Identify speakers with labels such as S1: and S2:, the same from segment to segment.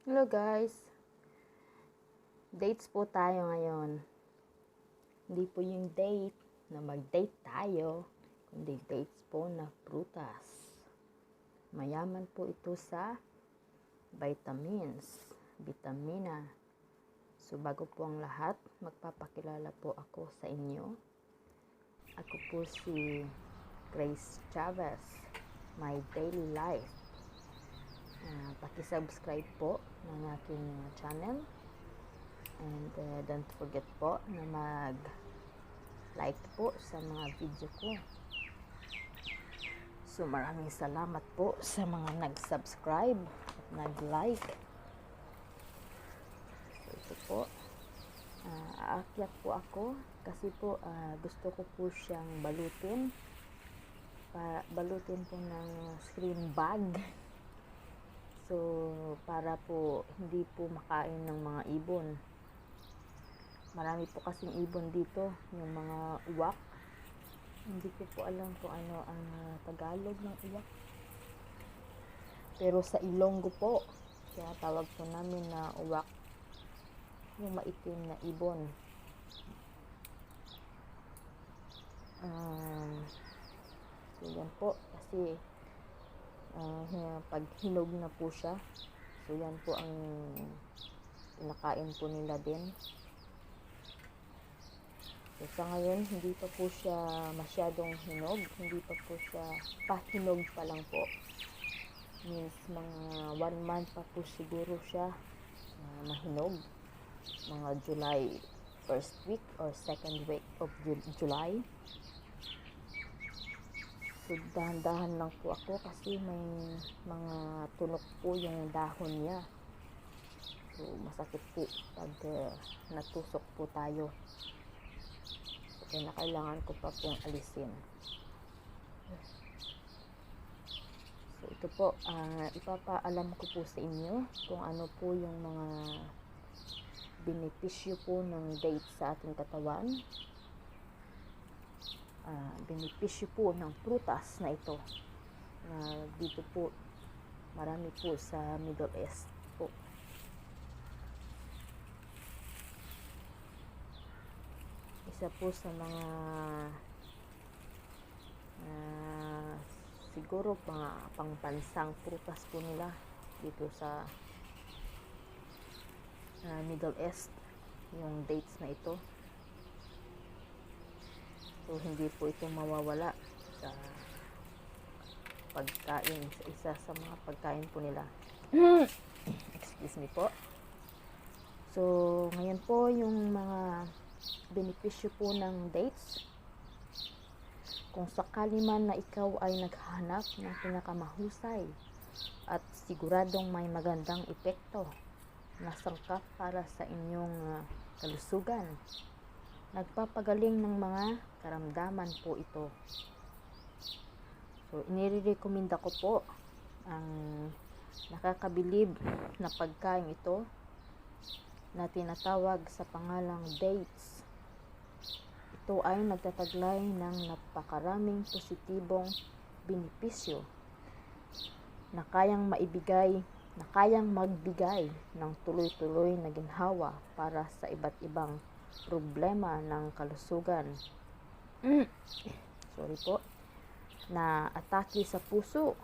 S1: Hello guys, dates po tayo ngayon. Hindi po yung date na mag-date tayo, kundi dates po na prutas. Mayaman po ito sa vitamins, vitamina. So bago po ang lahat, magpapakilala po ako sa inyo. Ako po si Grace Chavez, my daily life. Paki-subscribe po ng aking channel. And don't forget po na mag-like po sa mga video ko. So maraming salamat po sa mga nag-subscribe at nag-like. So ito po, aakyat po ako kasi po gusto ko po siyang balutin. Balutin po ng screen bag. So para po hindi po makain ng mga ibon. Marami po kasing ibon dito, yung mga uwak. Hindi ko po alam kung ano ang Tagalog ng uwak. Pero sa Ilonggo po, kaya tawag po namin na uwak, yung maitim na ibon. So yan po, kasi pag hinog na po siya, so yan po ang pinakain po nila din. So, sa ngayon, hindi pa po siya masyadong hinog. Hindi pa po siya pahinog pa lang po. Means mga 1 month pa po siguro siya mahinog. Mga July 1st week or 2nd week of July. So, dahan-dahan lang po ako kasi may mga tunok po yung dahon niya. So, masakit po pag natusok po tayo. Kaya na kailangan ko pa pong alisin. So ito po, ipapaalam ko po sa inyo kung ano po yung mga benepisyo po ng dates sa ating katawan. Benepisyo po ng prutas na ito. Dito po, marami po sa Middle East po. Isa po sa mga siguro mga pangbansang prutas po nila dito sa Middle East, yung dates na ito. So hindi po ito mawawala sa pagkain, sa isa sa mga pagkain po nila. Excuse me po. So ngayon po yung mga benepisyo po ng dates. Kung sakali man na ikaw ay naghahanap ng pinakamahusay at siguradong may magandang epekto na sangkap para sa inyong kalusugan, nagpapagaling ng mga karamdaman po ito. So inirekomenda ko po ang nakakabilib na pagkain ito na tinatawag sa pangalang dates. Ito ay nagtataglay ng napakaraming positibong benepisyo na kayang magbigay ng tuloy-tuloy na ginhawa para sa iba't ibang problema ng kalusugan. Sorry po. Na atake sa puso,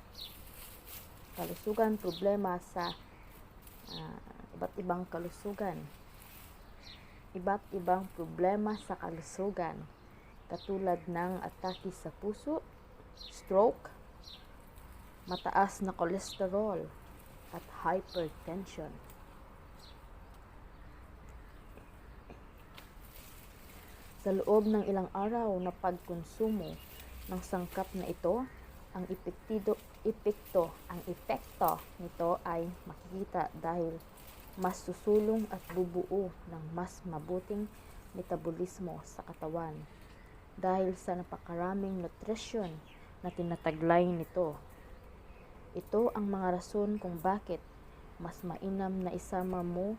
S1: kalusugan, problema sa iba't ibang kalusugan. Iba't ibang problema sa kalusugan katulad ng atake sa puso, stroke, mataas na kolesterol at hypertension. Sa loob ng ilang araw na pagkonsumo ng sangkap na ito, ang epekto nito ay makikita dahil mas susulong at bubuo ng mas mabuting metabolismo sa katawan dahil sa napakaraming nutrisyon na tinataglay nito. Ito ang mga rason kung bakit mas mainam na isama mo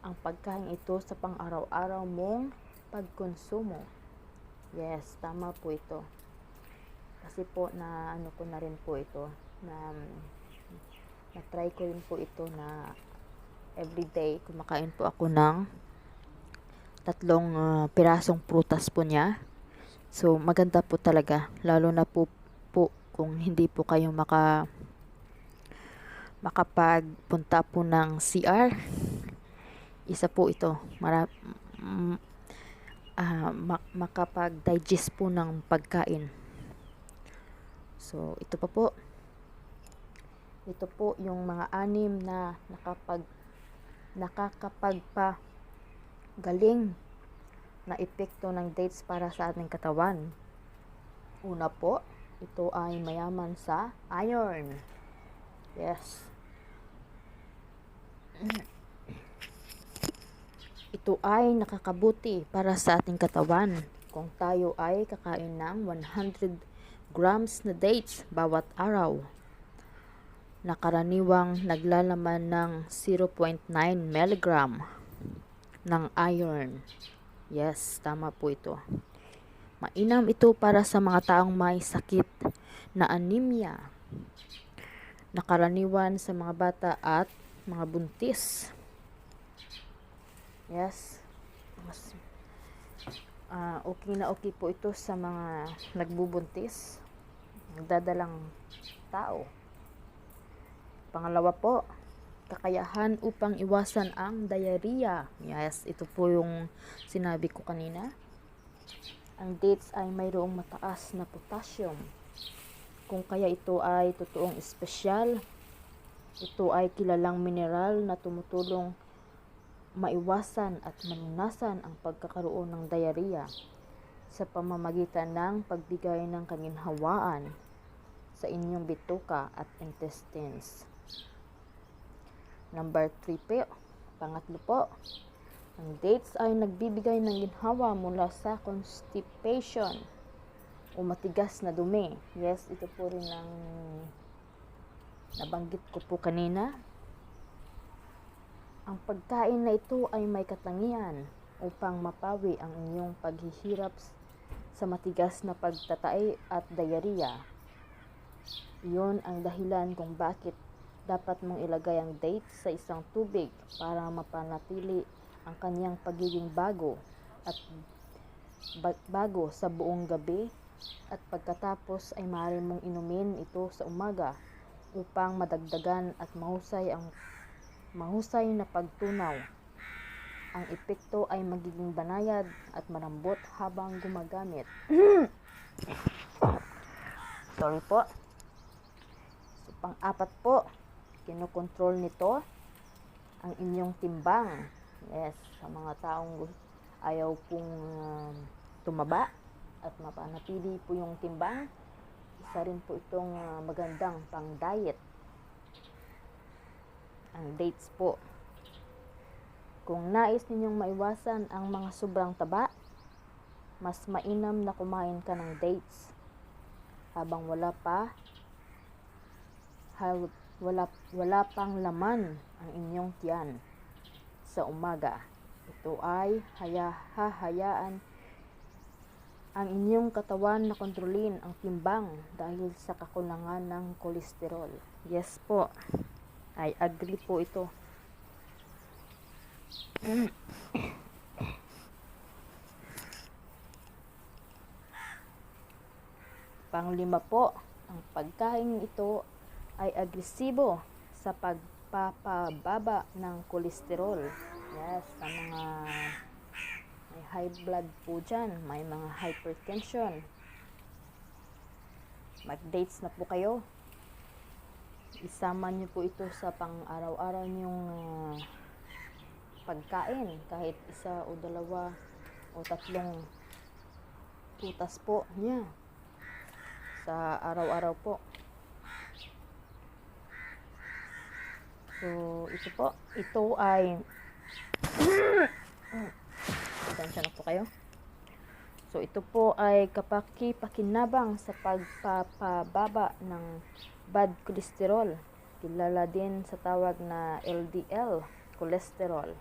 S1: ang pagkain ito sa pang-araw-araw mong pagkonsumo. Yes, tama po ito. Kasi po na ano ko na rin po ito, na na-try ko rin po ito na everyday kumakain po ako ng 3 pirasong prutas po niya. So maganda po talaga, lalo na po kung hindi po kayo makapagpunta po ng CR. Isa po ito, makapag-digest po ng pagkain. So ito po, ito po yung mga 6 na nakakapagpagaling na epekto ng dates para sa ating katawan. Una po, ito ay mayaman sa iron. Yes. Ito ay nakakabuti para sa ating katawan kung tayo ay kakain ng 100 grams na dates bawat araw, na karaniwang naglalaman ng 0.9 mg ng iron. Yes, tama po ito. Mainam ito para sa mga taong may sakit na anemia, na karaniwan sa mga bata at mga buntis. Yes. Okay na okay po ito sa mga nagbubuntis, nagdadalang tao. Pangalawa po, kakayahan upang iwasan ang diarrhea. Yes, ito po yung sinabi ko kanina. Ang dates ay mayroong mataas na potassium. Kung kaya ito ay totoong espesyal, ito ay kilalang mineral na tumutulong maiwasan at malunasan ang pagkakaroon ng diarrhea sa pamamagitan ng pagbigay ng kaginhawaan sa inyong bituka at intestines. Number 3 po, pangatlo po, ang dates ay nagbibigay ng ginhawa mula sa constipation o matigas na dumi. Yes, ito po rin ang nabanggit ko po kanina. Ang pagkain na ito ay may katangian upang mapawi ang inyong paghihirap sa matigas na pagtatay at diarrhea. Iyon ang dahilan kung bakit dapat mong ilagay ang dates sa isang tubig para mapanatili ang kanyang pagiging bago sa buong gabi, at pagkatapos ay maaari mong inumin ito sa umaga upang madagdagan at mahusay na pagtunaw. Ang epekto ay magiging banayad at malambot habang gumagamit. Sorry po. So, pang-apat po, kinokontrol nito ang inyong timbang. Yes, sa mga taong ayaw pong tumaba at mapanatili po yung timbang, isa rin po itong magandang pang-diet. Ang dates po. Kung nais ninyong maiwasan ang mga sobrang taba, mas mainam na kumain ka ng dates habang wala pang laman ang inyong tiyan sa umaga. Ito ay hahayaan ang inyong katawan na kontrolin ang timbang dahil sa kakulangan ng kolesterol. Yes po, I agree po ito. Panglima po, ang pagkain ito ay agresibo sa pagpapababa ng kolesterol. Yes, sa mga may high blood po dyan, may mga hypertension, mag-dates na po kayo. Isama niyo po ito sa pang-araw-araw niyong pagkain, kahit 1 o 2 o 3 prutas po niya sa araw-araw po. So, ito ay pasensya na po kayo. So, ito po ay kapaki-pakinabang sa pagpapababa ng bad cholesterol, kilala din sa tawag na LDL cholesterol.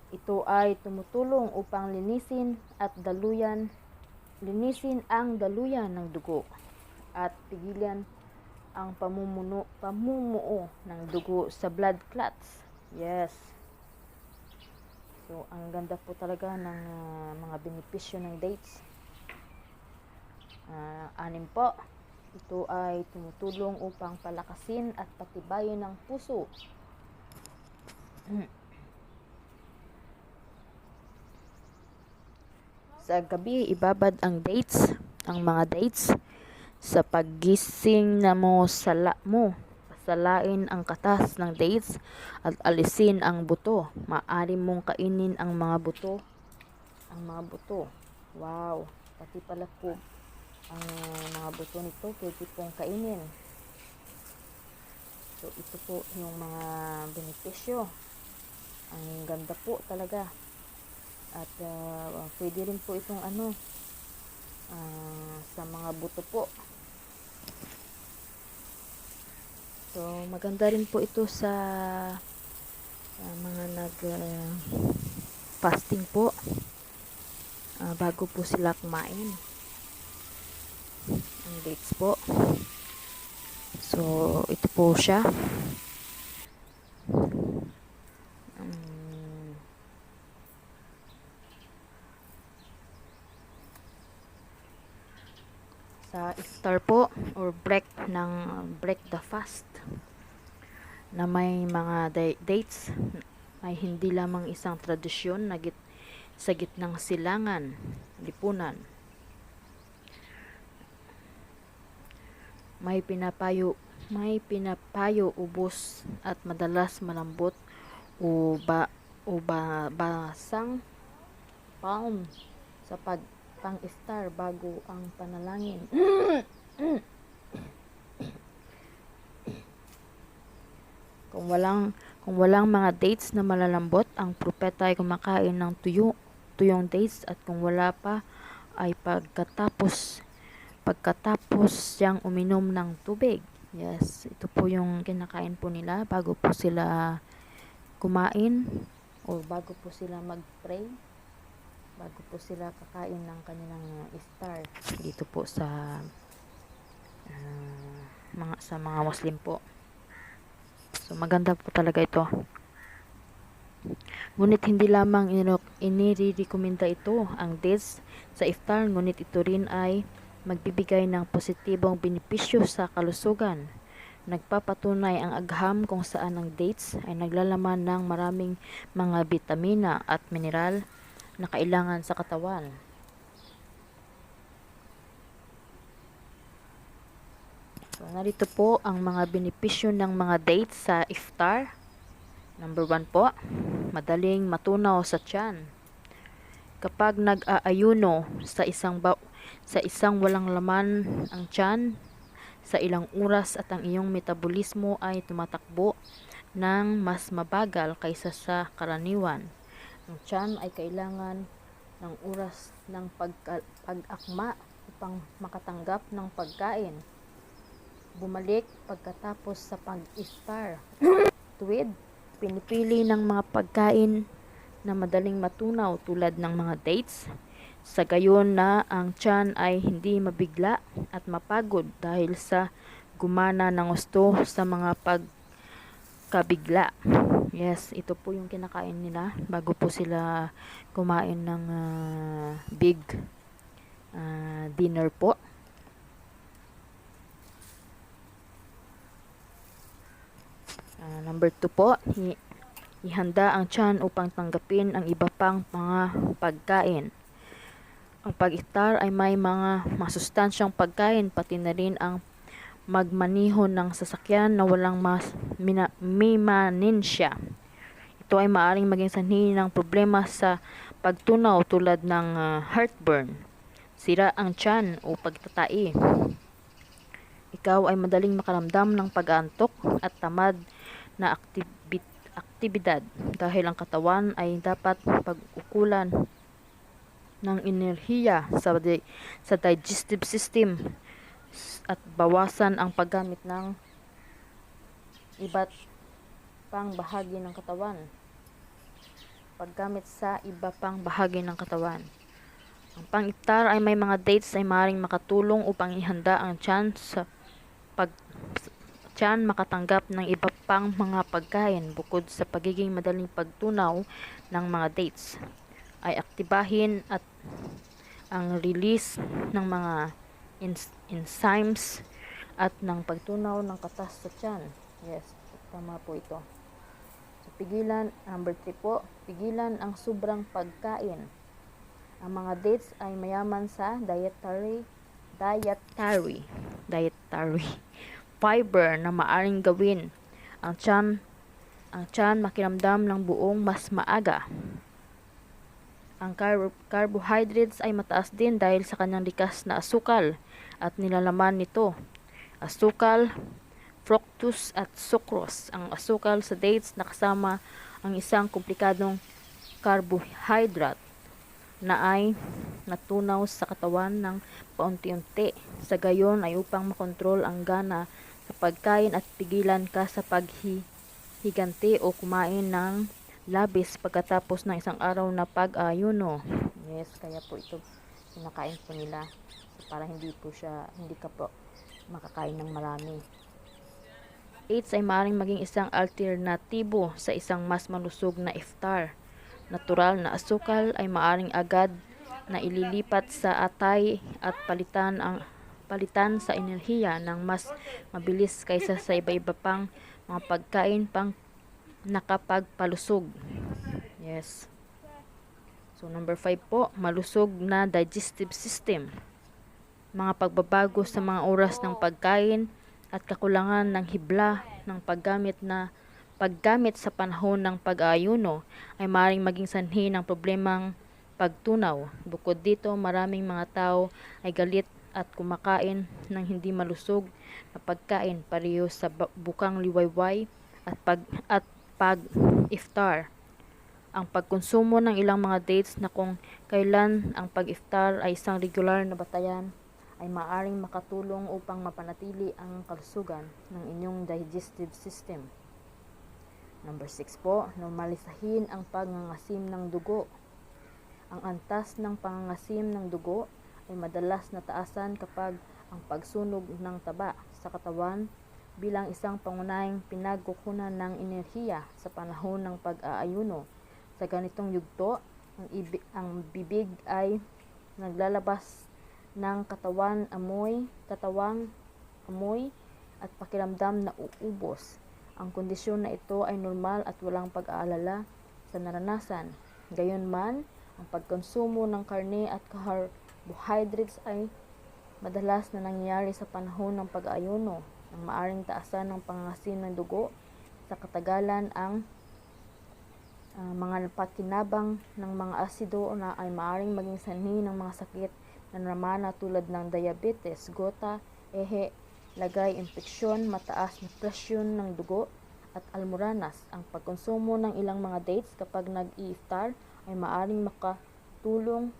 S1: Ito ay tumutulong upang linisin ang daluyan ng dugo at pigilan ang pamumuo ng dugo sa blood clots. Yes. So, ang ganda po talaga ng mga benepisyo ng dates. Anim po. Ito ay tumutulong upang palakasin at patibayin ang puso. Sa gabi, ibabad ang mga dates. Sa paggising na mo, sala mo. Pasalain ang katas ng dates at alisin ang buto. Maaari mong kainin ang mga buto. Wow, pati pala po ang mga buto nito pwede pong kainin. So, ito po yung mga benepisyo. Ang ganda po talaga. At pwede rin po itong sa mga buto po. So, maganda rin po ito sa mga fasting po. Bago po sila kumain. Ang dates po. So, ito po siya. Sa iftar po or break the fast na may mga dates ay hindi lamang isang tradisyon na sa gitnang silangan, lipunan. May pinapayo ubos at madalas malambot o basang palm sa pang-iftar bago ang panalangin. Kung walang mga dates na malalambot, ang propeta ay kumakain ng tuyong dates, at kung wala pa ay pagkatapos siyang uminom ng tubig. Yes, ito po yung kinakain po nila bago po sila kumain o bago po sila mag-pray, bago po sila kakain ng kanilang iftar dito po sa mga Muslim po. So, maganda po talaga ito. Ngunit hindi lamang inirekomenda ito ang dates sa iftar, ngunit ito rin ay magbibigay ng positibong benepisyo sa kalusugan. Nagpapatunay ang agham kung saan ang dates ay naglalaman ng maraming mga bitamina at mineral na kailangan sa katawan. So, narito po ang mga benepisyo ng mga dates sa iftar. Number 1 po, madaling matunaw sa tiyan. Kapag nag-aayuno sa isang walang laman ang tiyan sa ilang oras, at ang iyong metabolismo ay tumatakbo ng mas mabagal kaysa sa karaniwan. Ang tiyan ay kailangan ng oras ng pag-akma upang makatanggap ng pagkain. Bumalik pagkatapos sa pag-iftar. Tuwid, pinipili ng mga pagkain na madaling matunaw tulad ng mga dates, sa gayon na ang tiyan ay hindi mabigla at mapagod dahil sa gumana ng gusto sa mga pagkabigla. Yes, ito po yung kinakain nila bago po sila kumain ng big dinner po. Number 2 po, ihanda ang tiyan upang tanggapin ang iba pang mga pagkain. Ang pag-iftar ay may mga masustansyang pagkain, pati na rin ang magmaneho ng sasakyan na walang mimaninsya. Ito ay maaaring maging sanhi ng problema sa pagtunaw tulad ng heartburn, sira ang tiyan o pagtatai. Ikaw ay madaling makaramdam ng pag-aantok at tamad na aktibidad dahil ang katawan ay dapat pag-ukulan ng enerhiya sa digestive system at bawasan ang paggamit ng iba't pang bahagi ng katawan. Ang pang-iftar ay may mga dates ay maaaring makatulong upang ihanda ang tiyan tiyan makatanggap ng iba pang mga pagkain bukod sa pagiging madaling pagtunaw ng mga dates, ay aktibahin at ang release ng mga enzymes at ng pagtunaw ng katas sa tiyan. Yes, tama po ito. So, number 3 po, pigilan ang sobrang pagkain. Ang mga dates ay mayaman sa dietary fiber na maaring gawin ang tiyan makiramdam ng buong mas maaga. Ang carbohydrates ay mataas din dahil sa kanyang likas na asukal at nilalaman nito. Asukal, fructose at sucrose. Ang asukal sa dates nakasama ang isang komplikadong carbohydrate na ay natunaw sa katawan ng paunti-unti. Sa gayon ay upang makontrol ang gana sa pagkain at pigilan ka sa paghihiganti o kumain ng labis pagkatapos ng isang araw na pag-ayuno. Yes, kaya po ito kinakain po nila para hindi ka po makakain ng marami. 8 ay maaaring maging isang alternatibo sa isang mas malusog na iftar. Natural na asukal ay maaaring agad na ililipat sa atay at palitan sa enerhiya ng mas mabilis kaysa sa iba-iba pang mga pagkain pang nakapagpalusog. Yes. So, number 5 po, malusog na digestive system. Mga pagbabago sa mga oras ng pagkain at kakulangan ng hibla ng paggamit sa panahon ng pag-aayuno ay maaaring maging sanhi ng problemang pagtunaw. Bukod dito, maraming mga tao ay galit at kumakain ng hindi malusog na pagkain pareho sa bukang liwayway at pag-iftar. Ang pagkonsumo ng ilang mga dates na kung kailan ang pag-iftar ay isang regular na batayan ay maaaring makatulong upang mapanatili ang kalusugan ng inyong digestive system. Number 6 po, normalisahin ang pangangasim ng dugo. Ang antas ng pangangasim ng dugo ay madalas na taasan kapag ang pagsunog ng taba sa katawan bilang isang pangunahing pinagkukunan ng enerhiya sa panahon ng pag-aayuno. Sa ganitong yugto, ang bibig ay naglalabas ng katawang amoy at pakiramdam na uubos. Ang kondisyon na ito ay normal at walang pag-aalala sa naranasan. Gayunman, ang pagkonsumo ng karne at carbohydrates ay madalas na nangyayari sa panahon ng pag-aayuno. Ang maaring taasan ng pangangasim ng dugo sa katagalan ang mga pakinabang ng mga asido na ay maaring maging sanhi ng mga sakit na namana tulad ng diabetes, gota, lagay, impeksyon, mataas na presyon ng dugo at almoranas. Ang pagkonsumo ng ilang mga dates kapag nag-i-iftar ay maaring makatulong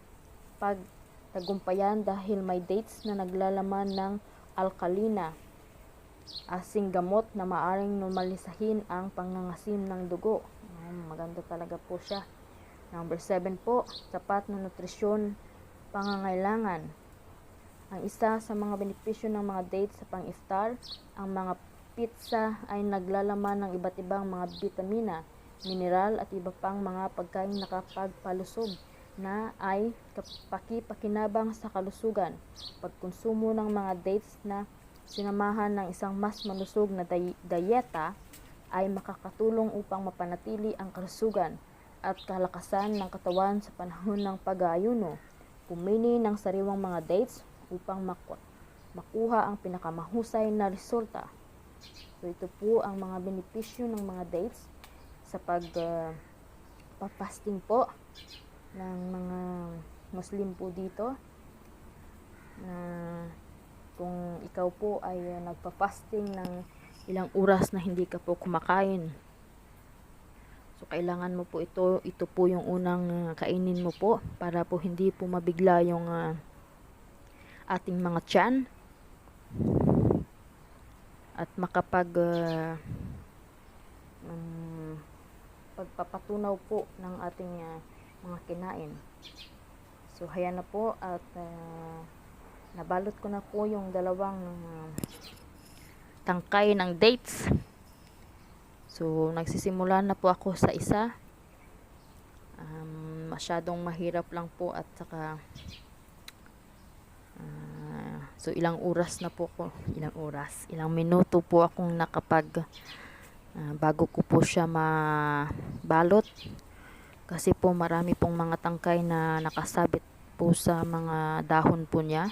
S1: pagtagumpayan dahil may dates na naglalaman ng alkalina, asing gamot na maaring normalisahin ang pangangasim ng dugo. Maganda talaga po siya. Number 7 po, sapat na nutrisyon pangangailangan. Ang isa sa mga benepisyo ng mga dates sa pang-iftar, ang mga pizza ay naglalaman ng iba't ibang mga bitamina, mineral at iba pang mga pagkain nakapagpalusog na ay pakinabang sa kalusugan. Pagkonsumo ng mga dates na sinamahan ng isang mas malusog na dayeta ay makakatulong upang mapanatili ang kalusugan at kalakasan ng katawan sa panahon ng pag-aayuno. Pumili ng sariwang mga dates upang makuha ang pinakamahusay na resulta. So, ito po ang mga benepisyo ng mga dates sa pag-fasting po ng mga Muslim po dito. Kung ikaw po ay nagpa-fasting ng ilang oras na hindi ka po kumakain, so kailangan mo po ito po yung unang kainin mo po para po hindi po mabigla yung ating mga tiyan at pagpapatunaw po ng ating mga kinain. So hayan na po at nabalot ko na po yung dalawang tangkay ng dates. So, nagsisimula na po ako sa isa. Masyadong mahirap lang po at saka so ilang minuto po akong nakapag bago ko po siya mabalot kasi po marami pong mga tangkay na nakasabit po sa mga dahon po niya.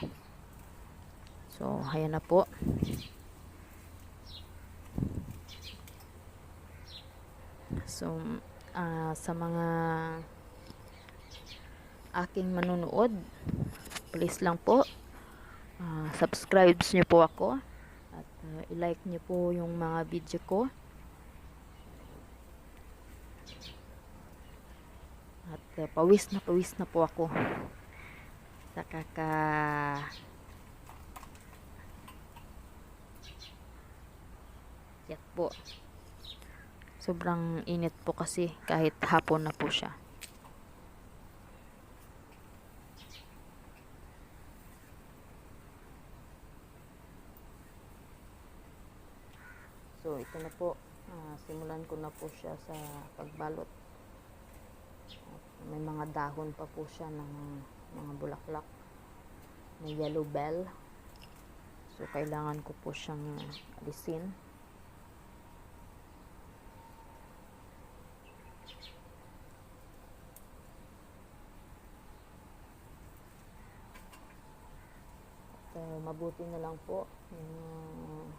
S1: So, ayan na po. So, sa mga aking manunood, please lang po subscribe nyo po ako at i-like nyo po yung mga video ko at pawis na po ako sa yan po. Sobrang init po kasi kahit hapon na po siya. So, ito na po. Simulan ko na po siya sa pagbalot. May mga dahon pa po siya ng mga bulaklak. May yellow bell. So, kailangan ko po siyang alisin. At mabuti na lang po yung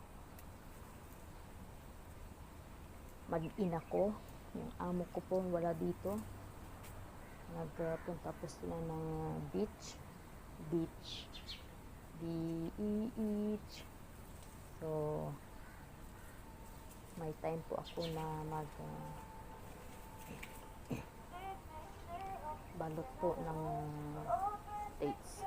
S1: mag-ina ko, yung amo ko po wala dito. Nagpunta po sila ng beach, beach. So, may time po ako na balot po ng dates.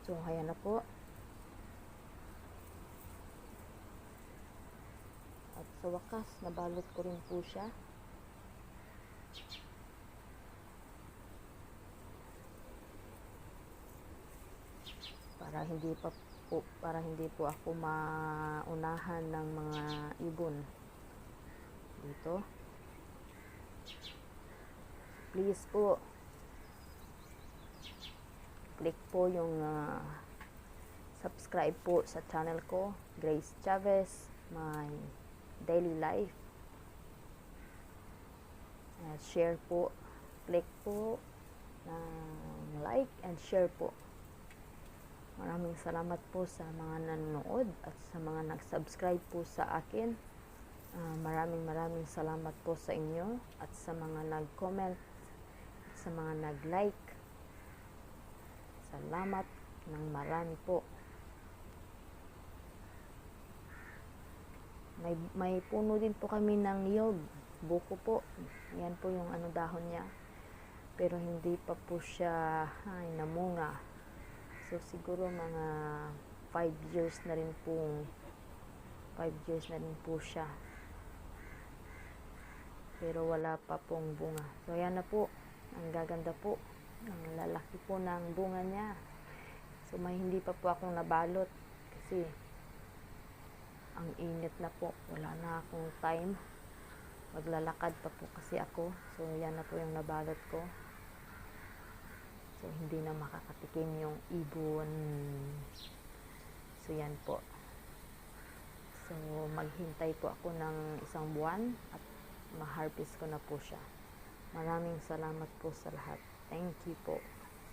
S1: So, ayan na po. At sa wakas, nabalot ko rin po siya. Para hindi po ako maunahan ng mga ibon dito. Please po, click po yung subscribe po sa channel ko, Grace Chavez, my daily life. Share po, click po ng like and share po. Maraming salamat po sa mga nanonood at sa mga nag-subscribe po sa akin. Maraming salamat po sa inyo at sa mga nag-comment, sa mga nag-like. Salamat ng marami po. May puno din po kami ng niyog, buko po. Yan po yung dahon niya. Pero hindi pa po siya namunga. So siguro mga 5 years na rin po siya. Pero wala pa pong bunga. So yan na po. Ang gaganda po. Ang lalaki po ng bunga niya. So may hindi pa po akong nabalot kasi ang init na po. Wala na akong time. Maglalakad pa po kasi ako. So yan na po yung nabalot ko. So hindi na makakatikim yung ibon. So yan po. So maghintay po ako ng 1 buwan at ma-harvest ko na po siya. Maraming salamat po sa lahat. Thank you po.